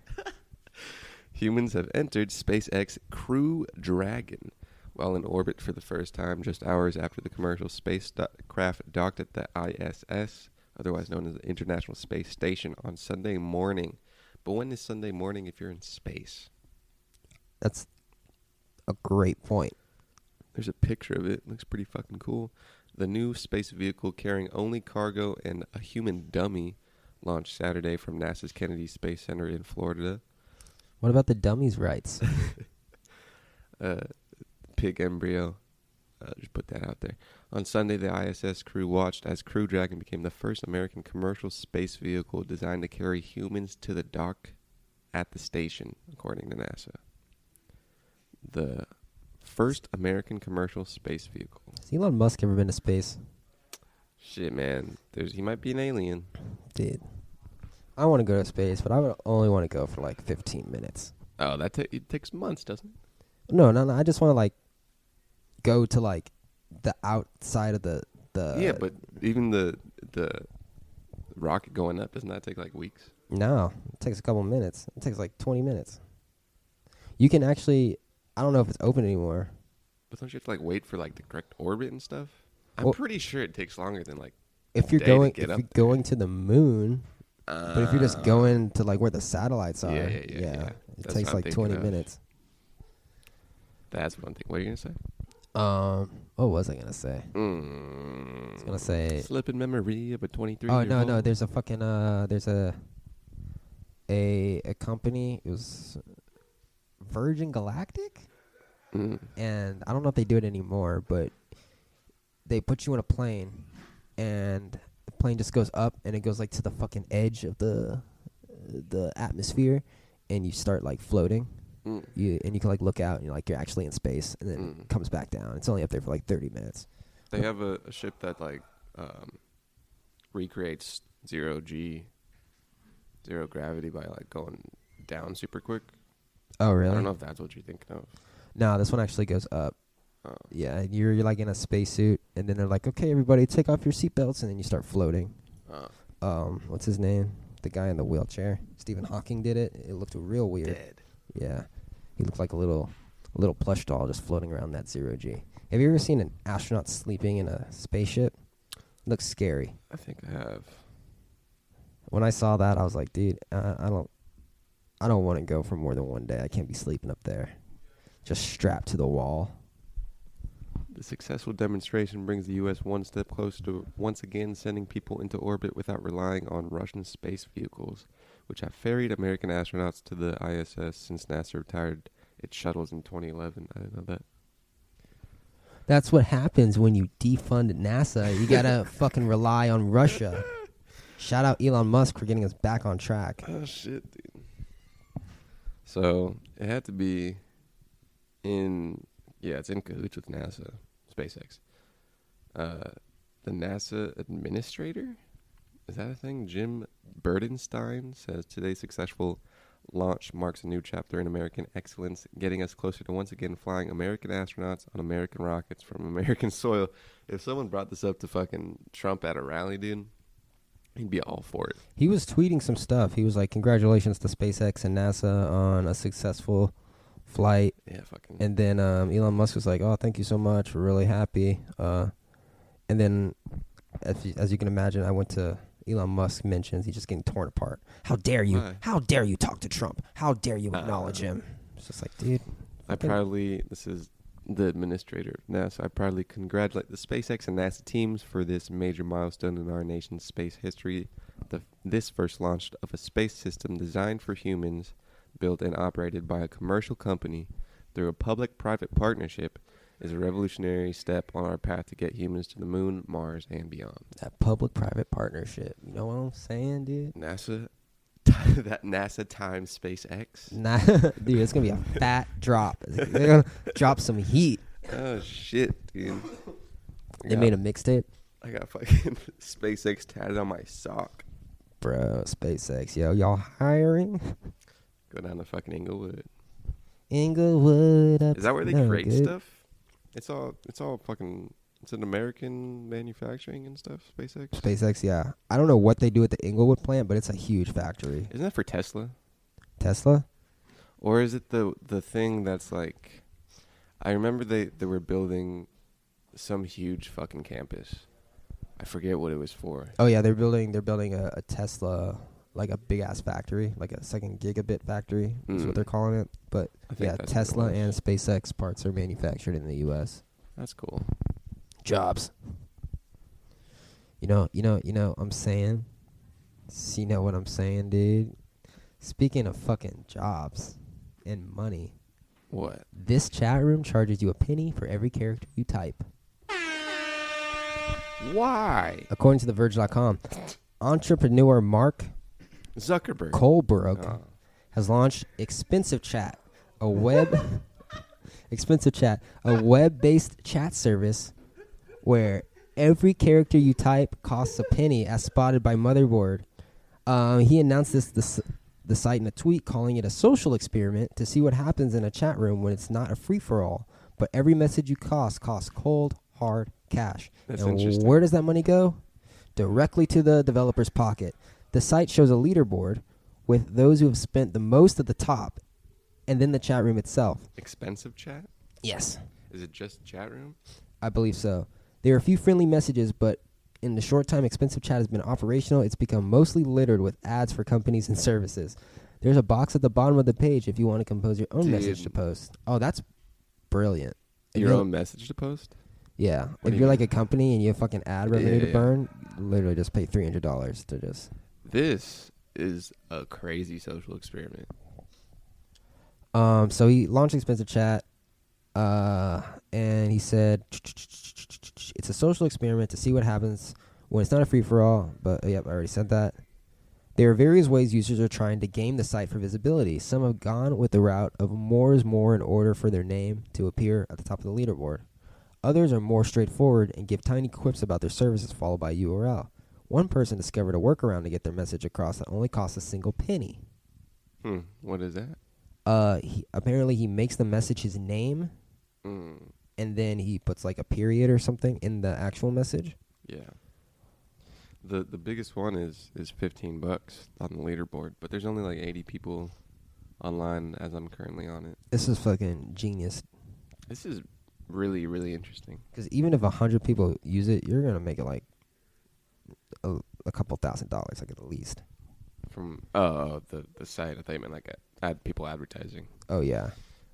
Humans have entered SpaceX Crew Dragon while in orbit for the first time just hours after the commercial spacecraft docked at the ISS, otherwise known as the International Space Station, on Sunday morning. But when is Sunday morning if you're in space? That's a great point. There's a picture of it. It looks pretty fucking cool. The new space vehicle carrying only cargo and a human dummy launched Saturday from NASA's Kennedy Space Center in Florida. What about the dummies' rights? Pig embryo. Just put that out there. On Sunday, the ISS crew watched as Crew Dragon became the first American commercial space vehicle designed to carry humans to the dock at the station, according to NASA. The first American commercial space vehicle. Has Elon Musk ever been to space? Shit, man. He might be an alien. Dude. I want to go to space, but I would only want to go for like 15 minutes. Oh, it takes months, doesn't it? No. I just want to like go to like the outside of the. Yeah, but even the rocket going up, doesn't that take like weeks? No, it takes a couple minutes. It takes like 20 minutes. You can actually, I don't know if it's open anymore. But don't you have to like wait for like the correct orbit and stuff? I'm pretty sure it takes longer than like if you're going to the moon. But if you're just going to like where the satellites are, yeah. It takes like 20 minutes. That's one thing. What are you gonna say? What was I gonna say? I was gonna say slip in memory of a 23. Oh no, there's a fucking there's a company. It was Virgin Galactic, and I don't know if they do it anymore, but they put you in a plane, and the plane just goes up, and it goes like to the fucking edge of the atmosphere, and you start like floating. You can like look out, and you're actually in space, and then it comes back down. It's only up there for like 30 minutes. They have a ship that like recreates zero gravity by like going down super quick. Oh really? I don't know if that's what you're thinking of. No, this one actually goes up. Yeah, you're like in a spacesuit, and then they're like, okay, everybody, take off your seatbelts, and then you start floating. What's his name? The guy in the wheelchair. Stephen Hawking did it. It looked real weird. Dead. Yeah, he looked like a little plush doll just floating around that zero G. Have you ever seen an astronaut sleeping in a spaceship? It looks scary. I think I have. When I saw that, I was like, dude, I don't want to go for more than one day. I can't be sleeping up there, just strapped to the wall. The successful demonstration brings the U.S. one step closer to once again sending people into orbit without relying on Russian space vehicles, which have ferried American astronauts to the ISS since NASA retired its shuttles in 2011. I didn't know that. That's what happens when you defund NASA. You gotta fucking rely on Russia. Shout out Elon Musk for getting us back on track. Oh, shit, dude. So, it had to be it's in cahoots with NASA, SpaceX. The NASA administrator, is that a thing? Jim Burdenstein says today's successful launch marks a new chapter in American excellence, getting us closer to once again flying American astronauts on American rockets from American soil. If someone brought this up to fucking Trump at a rally, dude, he'd be all for it. He was tweeting some stuff. He was like, congratulations to SpaceX and NASA on a successful flight. Yeah, fucking. And then Elon Musk was like, oh, thank you so much. We're really happy. And then, as you can imagine, I went to Elon Musk mentions. He's just getting torn apart. How dare you? Why? How dare you talk to Trump? How dare you acknowledge him? It's just like, dude. This is the administrator of NASA. I proudly congratulate the SpaceX and NASA teams for this major milestone in our nation's space history. This first launch of a space system designed for humans, built and operated by a commercial company through a public-private partnership, is a revolutionary step on our path to get humans to the moon, Mars, and beyond. That public-private partnership. You know what I'm saying, dude? NASA, that NASA times SpaceX. Dude, it's going to be a fat drop. They're going to drop some heat. Oh, shit, dude. They made a mixtape? I got fucking SpaceX tatted on my sock. Bro, SpaceX. Yo, y'all hiring? Go down to fucking Inglewood. Inglewood. Is that where they create stuff? It's all fucking. It's an American manufacturing and stuff. SpaceX. SpaceX, yeah. I don't know what they do at the Inglewood plant, but it's a huge factory. Isn't that for Tesla? Tesla? Or is it the thing that's like, I remember they were building some huge fucking campus. I forget what it was for. Oh yeah, they're building a Tesla, like a big ass factory, like a second gigabit factory is what they're calling it. But yeah, Tesla and SpaceX parts are manufactured in the U.S. That's cool. Jobs. You know. I'm saying. So you know what I'm saying, dude. Speaking of fucking jobs and money. What? This chat room charges you a penny for every character you type. Why? According to TheVerge.com, entrepreneur Mark Zuckerberg Kohlberg has launched Expensive Chat, a web-based chat service where every character you type costs a penny, as spotted by Motherboard. He announced the site in a tweet, calling it a social experiment to see what happens in a chat room when it's not a free-for-all, but every message you costs cold, hard cash. That's and interesting. Where does that money go? Directly to the developer's pocket. The site shows a leaderboard with those who have spent the most at the top, and then the chat room itself. Expensive chat? Yes. Is it just chat room? I believe so. There are a few friendly messages, but in the short time Expensive Chat has been operational, it's become mostly littered with ads for companies and services. There's a box at the bottom of the page if you want to compose your own message to post. Oh, that's brilliant. Your own message to post? Yeah. What If do you're you like mean? a company and you have fucking ad revenue to burn, literally just pay $300 to just... This is a crazy social experiment. So he launched Expensive Chat, and he said it's a social experiment to see what happens when it's not a free-for-all, but yep, I already said that. There are various ways users are trying to game the site for visibility. Some have gone with the route of more is more in order for their name to appear at the top of the leaderboard. Others are more straightforward and give tiny quips about their services followed by URL. One person discovered a workaround to get their message across that only costs a single penny. What is that? Apparently he makes the message his name, and then he puts like a period or something in the actual message. Yeah. The biggest one is $15 on the leaderboard, but there's only like 80 people online as I'm currently on it. This is fucking genius. This is really, really interesting. Because even if 100 people use it, you're gonna make it like a couple $1,000, like at the least. From the site, I thought you meant like people advertising. Oh yeah.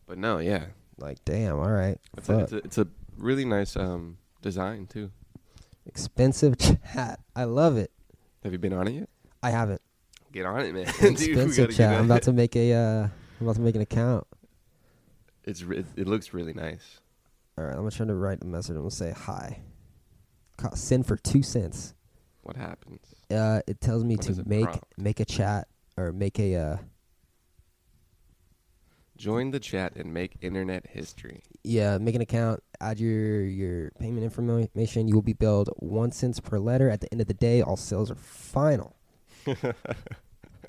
But no, yeah. Like damn, all right. It's a really nice design too. Expensive Chat. I love it. Have you been on it yet? I haven't. Get on it, man. Expensive Chat. I'm about to make an account. It looks really nice. All right, I'm gonna try to write a message. I'm gonna say hi. Send for 2 cents. What happens? It tells me to prompt? make a chat or make a. Join the chat and make internet history. Yeah, make an account. Add your payment information. You will be billed 1 cent per letter. At the end of the day, all sales are final.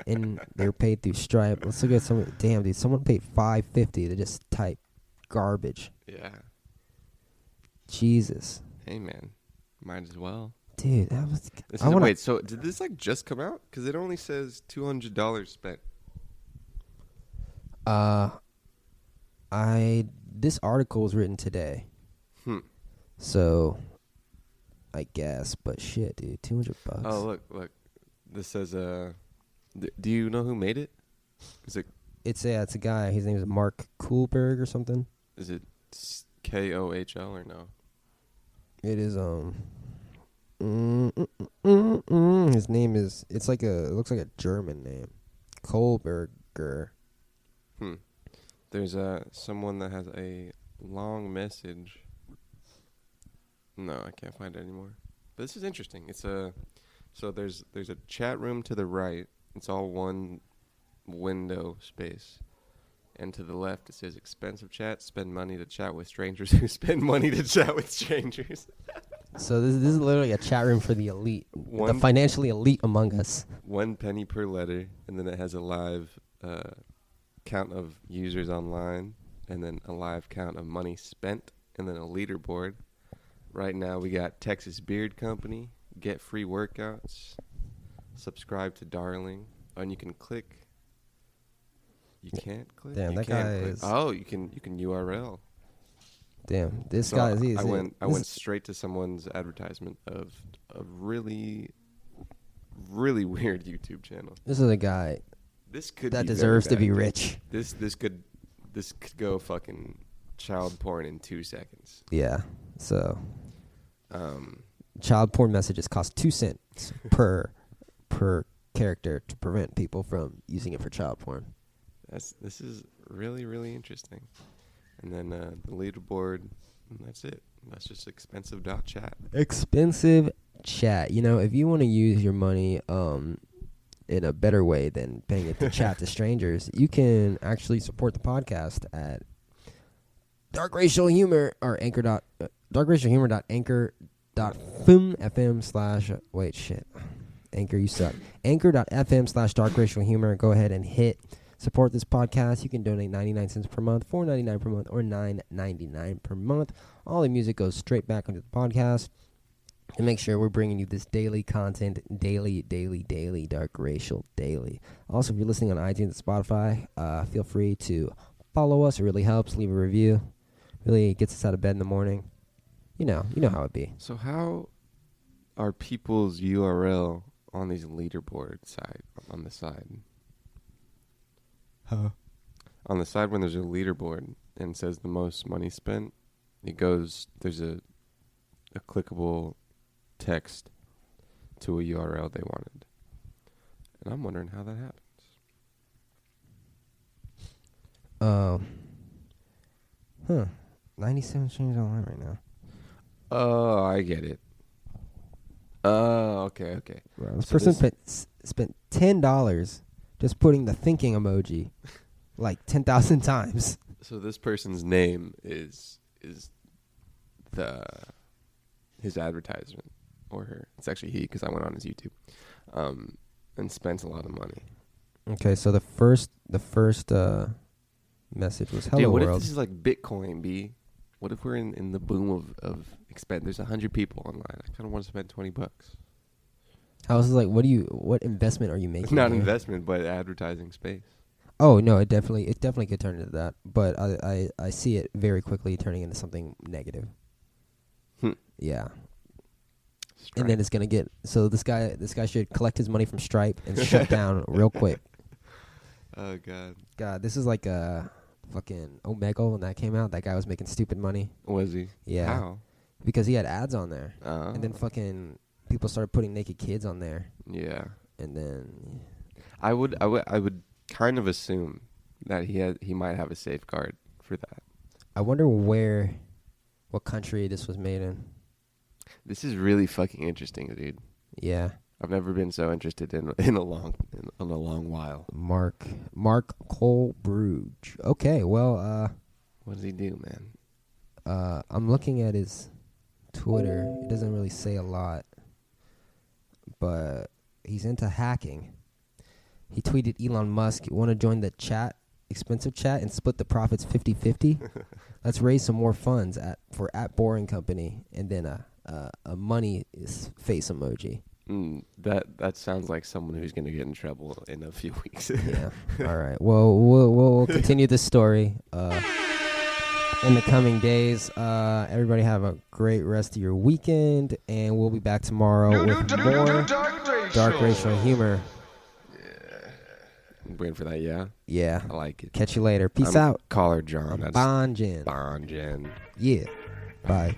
And they're paid through Stripe. Let's look at some. Damn, dude, someone paid $5.50 to just type garbage. Yeah. Jesus. Hey man, might as well. Dude, that was. Wait, so did this like just come out? Because it only says $200 spent. This article was written today. So, I guess, but shit, dude, $200. Oh, look. This says, do you know who made it? Is it? It's a guy. His name is Mark Kohlberg or something. Is it Kohl or no? It is his name is. It looks like a German name, Kohlberger. There's someone that has a long message. No, I can't find it anymore. But this is interesting. So there's a chat room to the right. It's all one window space. And to the left it says expensive chat, spend money to chat with strangers who spend money to chat with strangers. So this is literally a chat room for the elite, the financially elite among us. 1 penny per letter, and then it has a live count of users online, and then a live count of money spent, and then a leaderboard. Right now we got Texas Beard Company, get free workouts, subscribe to Darling, and you can click You can't click. Damn, you that can't guy click. is. Oh, you can URL. Damn, this So guy is. I went straight to someone's advertisement of a really, really weird YouTube channel. This is a guy. This could that be deserves to very be bad. rich. This could go fucking child porn in 2 seconds. Yeah. So, child porn messages cost 2 cents per character to prevent people from using it for child porn. This is really, really interesting. And then the leaderboard, and that's it. That's just expensive.chat. Expensive chat. You know, if you want to use your money in a better way than paying it to chat to strangers, you can actually support the podcast at Dark Racial Humor or darkracialhumor.anchor.fm/ wait, shit. Anchor, you suck. Anchor.fm/Dark Racial Humor. Go ahead and support this podcast. You can donate 99 cents per month, $4.99 per month, or $9.99 per month. All the music goes straight back into the podcast. And make sure we're bringing you this daily content, daily, Dark Racial Daily. Also, if you're listening on iTunes and Spotify, feel free to follow us. It really helps. Leave a review. Really gets us out of bed in the morning. You know how it be. So how are people's URL on these leaderboard on the side? Huh? On the side when there's a leaderboard and says the most money spent, there's a clickable text to a URL they wanted. And I'm wondering how that happens. 97 streams online right now. Oh, I get it. Oh, okay. Bro, this person spent $10 just putting the thinking emoji like 10,000 times. So this person's name is his advertisement, or her. It's actually he, because I went on his YouTube, and spent a lot of money. Okay, so the first message was hello Dude, what world. if this is like Bitcoin, B? What if we're in the boom of expend? There's 100 people online. I kind of want to spend $20. I was like, what investment are you making? Not here? investment, but advertising space. Oh no, it definitely could turn into that. But I see it very quickly turning into something negative. Yeah. Stripe. And then it's gonna get this guy should collect his money from Stripe and shut down real quick. Oh God, this is like a fucking Omegle when that came out. That guy was making stupid money. Was he? Yeah. How? Because he had ads on there, Oh. and then fucking people started putting naked kids on there. Yeah. And then I would kind of assume that he might have a safeguard for that. I wonder what country this was made in. This is really fucking interesting, dude. Yeah. I've never been so interested in a long while. Mark Colbruge. Okay, well, what does he do, man? I'm looking at his Twitter. It doesn't really say a lot, but he's into hacking. He tweeted Elon Musk, "Want to join the expensive chat, and split the profits 50-50? Let's raise some more funds for Boring Company," and then a money face emoji. That sounds like someone who's going to get in trouble in a few weeks. Yeah. All right. Well, we'll continue this story in the coming days. Everybody have a great rest of your weekend, and we'll be back tomorrow with more Dark Racial Humor. I'm waiting for that, yeah? Yeah. I like it. Catch you later. Peace I'm out. Caller John. That's Bonjen. Bonjen. Yeah. Bye.